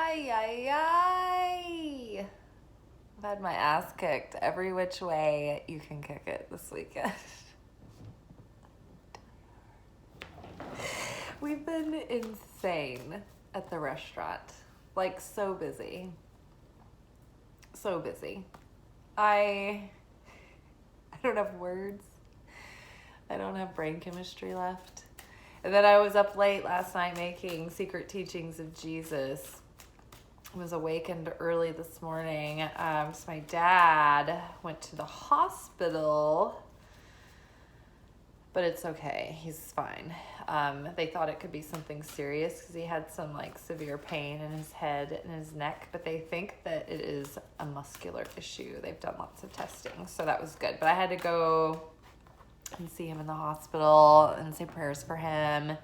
Ay, ay, ay. I've had my ass kicked every which way you can kick it this weekend. We've been insane at the restaurant. Like, so busy. So busy. I don't have words. I don't have brain chemistry left. And then I was up late last night making Secret Teachings of Jesus. I was awakened early this morning. So my dad went to the hospital, but it's okay. He's fine. They thought it could be something serious because he had some like severe pain in his head and his neck, but they think that it is a muscular issue. They've done lots of testing, so that was good. But I had to go and see him in the hospital and say prayers for him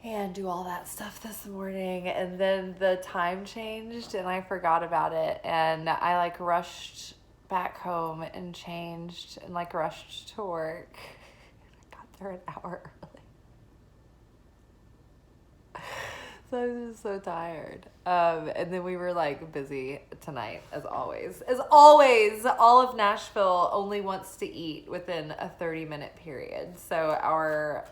and do all that stuff this morning. And then the time changed and I forgot about it. And I like rushed back home and changed and like rushed to work. I got there an hour early. So I was just so tired. And then we were like busy tonight, as always. As always, all of Nashville only wants to eat within a 30-minute period. So our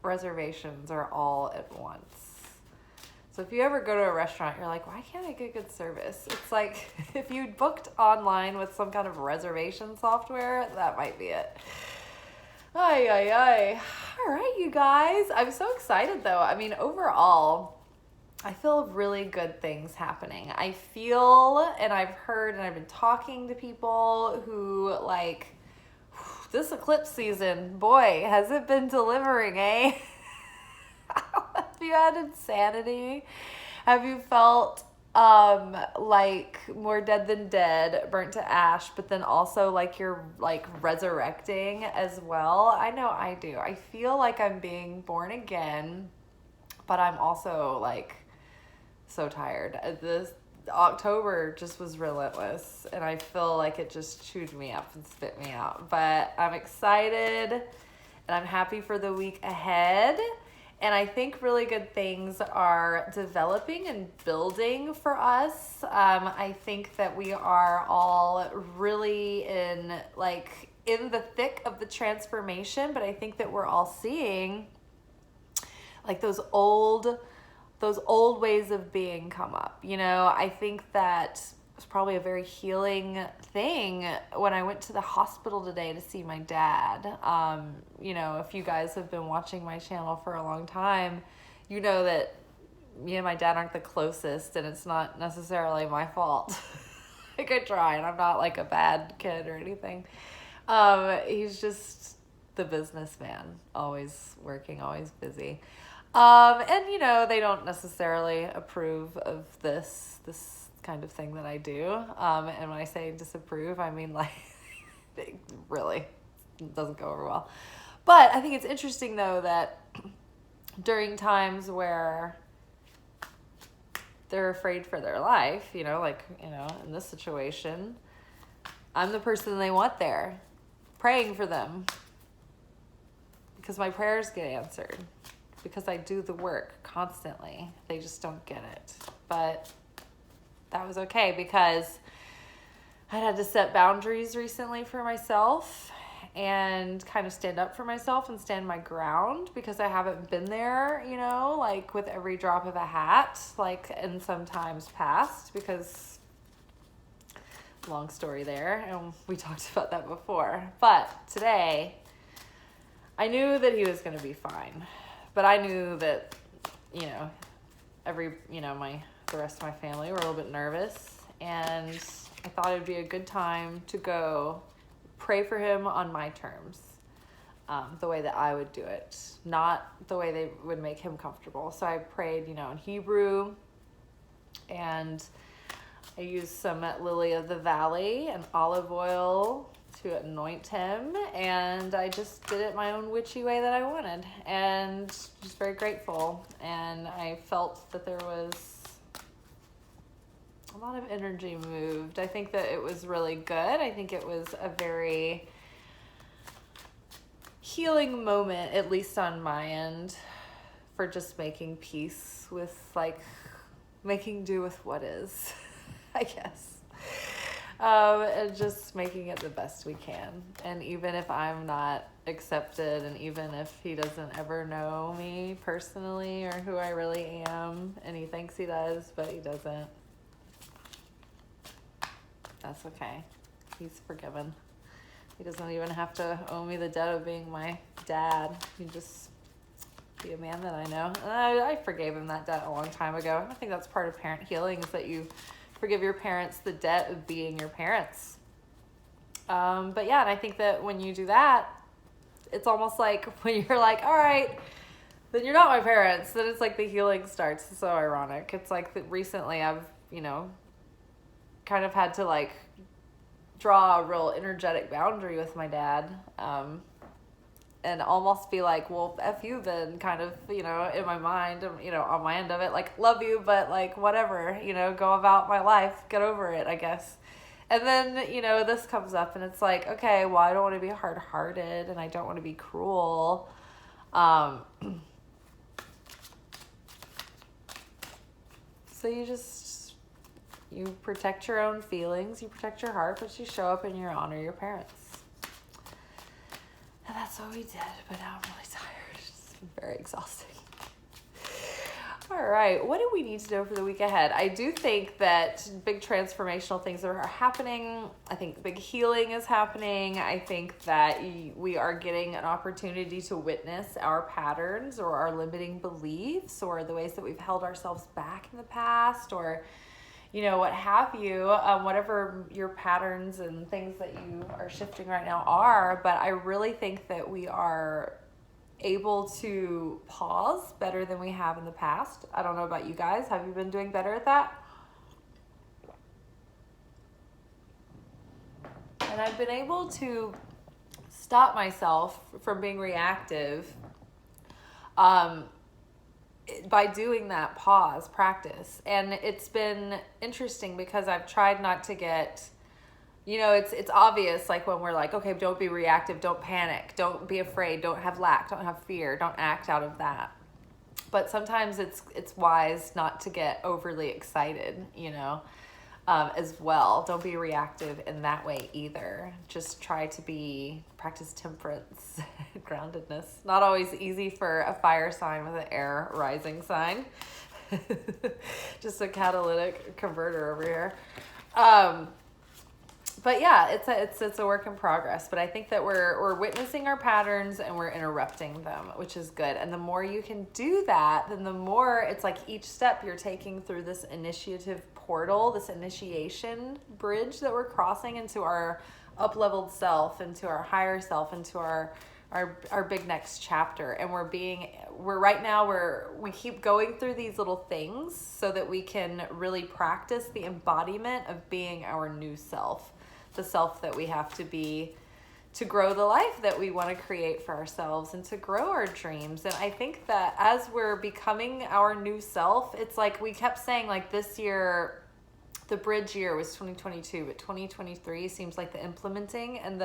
reservations are all at once. So if you ever go to a restaurant, you're like, why can't I get good service? It's like if you booked online with some kind of reservation software, that might be it. Ay, ay, ay. All right, you guys. I'm so excited, though. I mean, overall, I feel really good things happening. I feel, and I've heard, and I've been talking to people who, like, this eclipse season, boy, has it been delivering, eh? Have you had insanity? Have you felt like more dead than dead, burnt to ash, but then also like you're like resurrecting as well? I know I do. I feel like I'm being born again, but I'm also like so tired. This October just was relentless and I feel like it just chewed me up and spit me out. But I'm excited and I'm happy for the week ahead. And I think really good things are developing and building for us. I think that we are all really in the thick of the transformation, but I think that we're all seeing like those old ways of being come up. You know, I think that it was probably a very healing thing when I went to the hospital today to see my dad. You know, if you guys have been watching my channel for a long time, you know that me and my dad aren't the closest, and it's not necessarily my fault. Like, I try, and I'm not like a bad kid or anything. He's just the businessman, always working, always busy. And you know, they don't necessarily approve of this kind of thing that I do. And when I say disapprove, I mean like it really doesn't go over well. But I think it's interesting though that during times where they're afraid for their life, you know, like, you know, in this situation, I'm the person they want there, praying for them because my prayers get answered, because I do the work constantly. They just don't get it. But that was okay because I had to set boundaries recently for myself and kind of stand up for myself and stand my ground, because I haven't been there, you know, like with every drop of a hat, like in some times past, because long story there, and we talked about that before. But today, I knew that he was going to be fine, but I knew that, you know, the rest of my family were a little bit nervous, and I thought it'd be a good time to go pray for him on my terms, the way that I would do it, not the way they would make him comfortable. So I prayed, you know, in Hebrew, and I used some lily of the valley and olive oil to anoint him, and I just did it my own witchy way that I wanted, and just very grateful. And I felt that there was a lot of energy moved. I think that it was really good. I think it was a very healing moment, at least on my end, for just making peace with, like, making do with what is, I guess. And just making it the best we can. And even if I'm not accepted, and even if he doesn't ever know me personally or who I really am, and he thinks he does, but he doesn't, that's okay. He's forgiven. He doesn't even have to owe me the debt of being my dad. He just be a man that I know. And I forgave him that debt a long time ago. I think that's part of parent healing, is that you forgive your parents the debt of being your parents. But yeah, and I think that when you do that, it's almost like when you're like, all right, then you're not my parents. Then it's like the healing starts. It's so ironic. It's like that recently I've, kind of had to like draw a real energetic boundary with my dad. And almost be like, well, F you then, kind of, in my mind, on my end of it, like, love you, but like, whatever, go about my life, get over it, I guess. And then, this comes up and it's like, okay, well, I don't want to be hard-hearted and I don't want to be cruel. So you protect your own feelings, you protect your heart, but you show up and you honor your parents. And that's what we did, but now I'm really tired. It's been very exhausting. All right, what do we need to know for the week ahead? I do think that big transformational things are happening. I think big healing is happening. I think that we are getting an opportunity to witness our patterns or our limiting beliefs or the ways that we've held ourselves back in the past, or what have you, whatever your patterns and things that you are shifting right now are. But I really think that we are able to pause better than we have in the past. I don't know about you guys. Have you been doing better at that? And I've been able to stop myself from being reactive by doing that pause practice. And it's been interesting because I've tried not to get, it's obvious, like when we're like, okay, don't be reactive, don't panic, don't be afraid, don't have lack, don't have fear, don't act out of that. But sometimes it's wise not to get overly excited, as well. Don't be reactive in that way either. Just try to practice temperance, groundedness. Not always easy for a fire sign with an air rising sign. Just a catalytic converter over here. But yeah, it's a work in progress. But I think that we're witnessing our patterns and we're interrupting them, which is good. And the more you can do that, then the more it's like each step you're taking through this initiative portal, this initiation bridge that we're crossing into our up-leveled self, into our higher self, into our big next chapter. And we keep going through these little things so that we can really practice the embodiment of being our new self, the self that we have to be to grow the life that we want to create for ourselves and to grow our dreams. And I think that as we're becoming our new self, it's like we kept saying, like, this year, the bridge year was 2022, but 2023 seems like the implementing and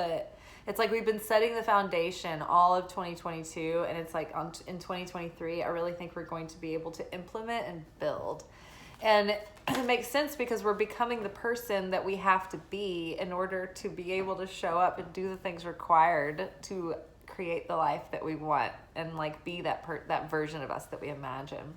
it's like we've been setting the foundation all of 2022, and it's like in 2023, I really think we're going to be able to implement and build. And it makes sense because we're becoming the person that we have to be in order to be able to show up and do the things required to create the life that we want and like be that version of us that we imagine.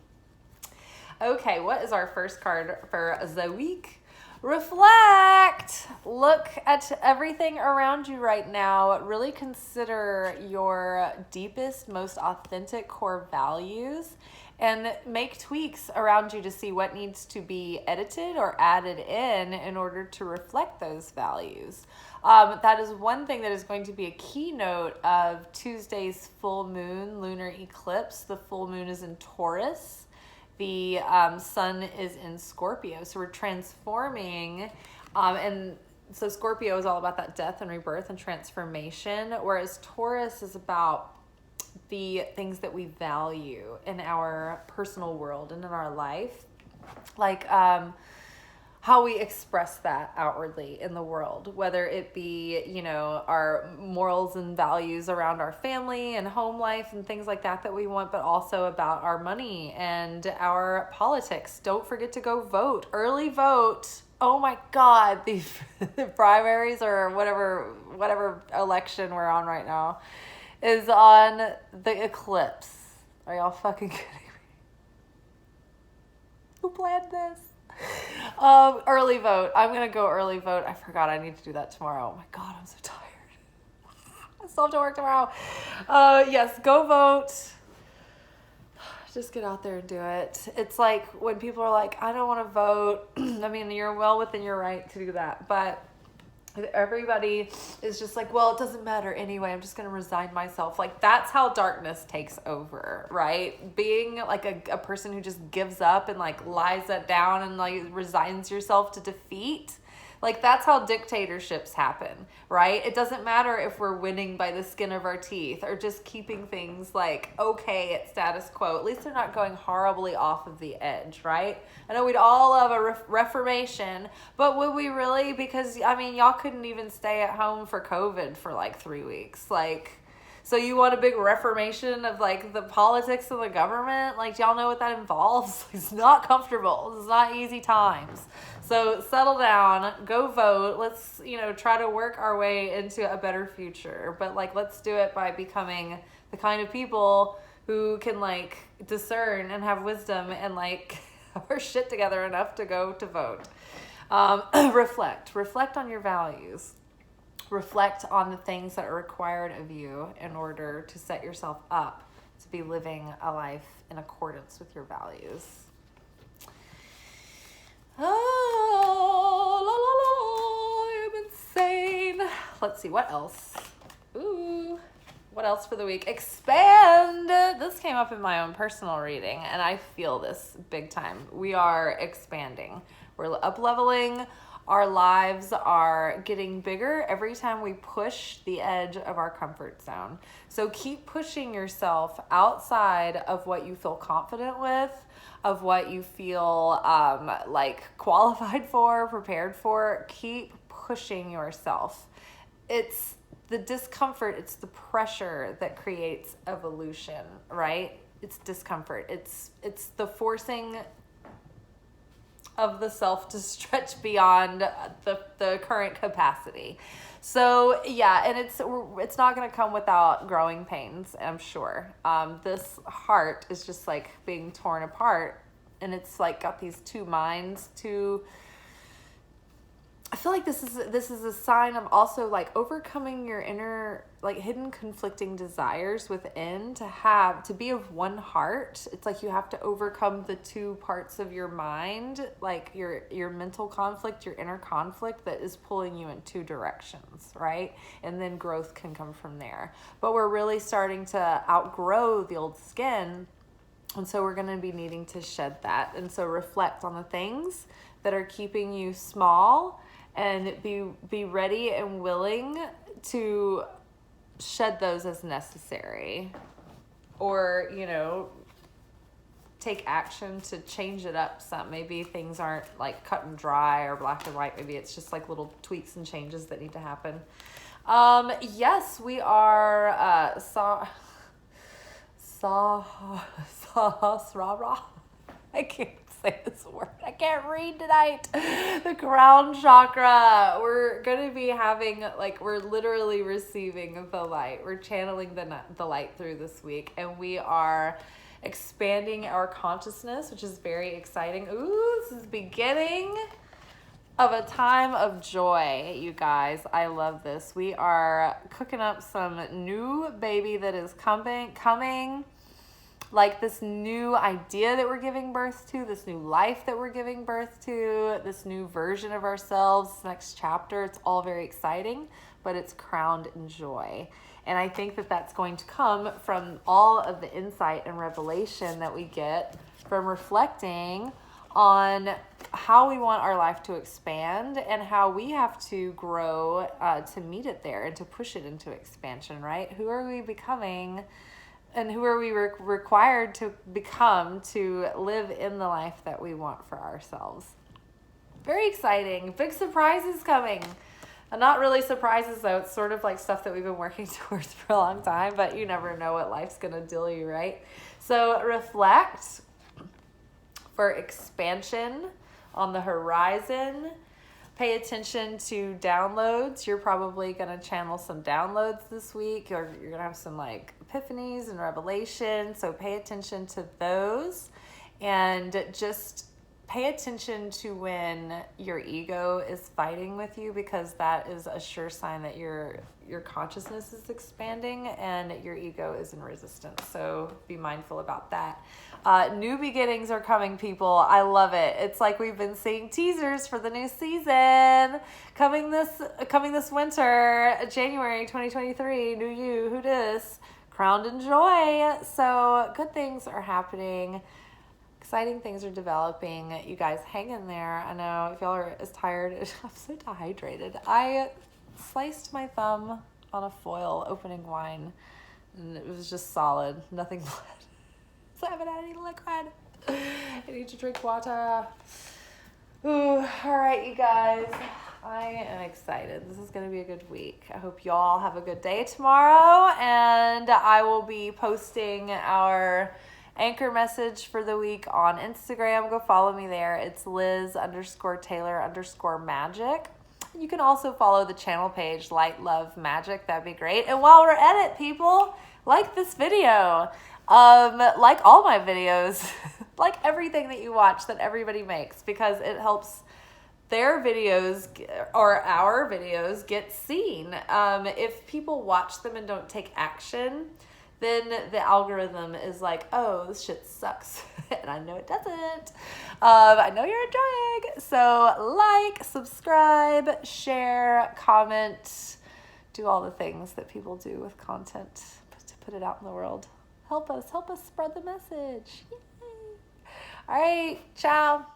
Okay, what is our first card for the week? Reflect. Look at everything around you right now. Really consider your deepest, most authentic core values and make tweaks around you to see what needs to be edited or added in order to reflect those values. That is one thing that is going to be a keynote of Tuesday's full moon lunar eclipse. The full moon is in Taurus. The sun is in Scorpio. So we're transforming. And so Scorpio is all about that death and rebirth and transformation, whereas Taurus is about the things that we value in our personal world and in our life. Like, how we express that outwardly in the world, whether it be, you know, our morals and values around our family and home life and things like that we want, but also about our money and our politics. Don't forget to go vote. Early vote. Oh my God, the primaries or whatever election we're on right now is on the eclipse. Are y'all fucking kidding me? Who planned this? Early vote. I'm gonna go early vote. I forgot I need to do that tomorrow. Oh my God, I'm so tired. I still have to work tomorrow. Yes, go vote. Just get out there and do it. It's like when people are like, I don't want to vote. I mean, you're well within your right to do that, but everybody is just like, well, it doesn't matter anyway. I'm just going to resign myself. Like, that's how darkness takes over, right? Being like a person who just gives up and like lies that down and like resigns yourself to defeat. Like, that's how dictatorships happen, right? It doesn't matter if we're winning by the skin of our teeth or just keeping things like okay at status quo. At least they're not going horribly off of the edge, right? I know we'd all love a reformation, but would we really? Because, I mean, y'all couldn't even stay at home for COVID for like 3 weeks. Like, so you want a big reformation of like the politics of the government? Like, y'all know what that involves? It's not comfortable. It's not easy times. So settle down, go vote. Let's, you know, try to work our way into a better future. But like, let's do it by becoming the kind of people who can like discern and have wisdom and like have our shit together enough to go to vote. Reflect on your values. Reflect on the things that are required of you in order to set yourself up to be living a life in accordance with your values. Oh, I am insane. Let's see, what else? Ooh, what else for the week? Expand. This came up in my own personal reading, and I feel this big time. We are expanding. We're up-leveling. Our lives are getting bigger every time we push the edge of our comfort zone. So keep pushing yourself outside of what you feel confident with, of what you feel like qualified for, prepared for. Keep pushing yourself. It's the discomfort, it's the pressure that creates evolution, right? It's discomfort. It's the forcing of the self to stretch beyond the current capacity. So yeah, and it's not going to come without growing pains, I'm sure. This heart is just like being torn apart, and it's like got these two minds, I feel like this is a sign of also like overcoming your inner like hidden conflicting desires within to be of one heart. It's like you have to overcome the two parts of your mind, like your mental conflict, your inner conflict that is pulling you in two directions, right? And then growth can come from there. But we're really starting to outgrow the old skin, and so we're going to be needing to shed that. And so reflect on the things that are keeping you small, and be ready and willing to shed those as necessary, or, you know, take action to change it up some. Maybe things aren't like cut and dry or black and white. Maybe it's just like little tweaks and changes that need to happen. Yes, we are I can't say this word. I can't read tonight. The crown chakra. We're going to be having, like, we're literally receiving the light. We're channeling the light through this week, and we are expanding our consciousness, which is very exciting. Ooh, this is the beginning of a time of joy, you guys. I love this. We are cooking up some new baby that is coming. Like this new idea that we're giving birth to, this new life that we're giving birth to, this new version of ourselves, next chapter. It's all very exciting, but it's crowned in joy. And I think that that's going to come from all of the insight and revelation that we get from reflecting on how we want our life to expand and how we have to grow to meet it there and to push it into expansion, right? Who are we becoming? And who are we required to become to live in the life that we want for ourselves? Very exciting. Big surprises coming. Not really surprises, though. It's sort of like stuff that we've been working towards for a long time, but you never know what life's going to deal you, right? So reflect for expansion on the horizon. Pay attention to downloads. You're probably going to channel some downloads this week, or you're going to have some like epiphanies and revelations. So pay attention to those, and just pay attention to when your ego is fighting with you, because that is a sure sign that your consciousness is expanding and your ego is in resistance. So be mindful about that. New beginnings are coming, people. I love it. It's like we've been seeing teasers for the new season coming this winter, January 2023. New you, who dis? Crowned in joy. So good things are happening. Exciting things are developing. You guys hang in there. I know if y'all are as tired, I'm so dehydrated. I sliced my thumb on a foil opening wine, and it was just solid, nothing blood. So I haven't had any liquid. I need to drink water. Ooh, all right, you guys. I am excited. This is going to be a good week. I hope y'all have a good day tomorrow, and I will be posting our anchor message for the week on Instagram. Go follow me there. It's Liz_Taylor_Magick. You can also follow the channel page, Light Love Magic. That'd be great. And while we're at it, people, like this video. Like all my videos, like everything that you watch that everybody makes, because it helps their videos or our videos get seen. If people watch them and don't take action, then the algorithm is like, oh, this shit sucks. And I know it doesn't. I know you're enjoying. So like, subscribe, share, comment, do all the things that people do with content to put it out in the world. Help us spread the message. Yay. All right, ciao.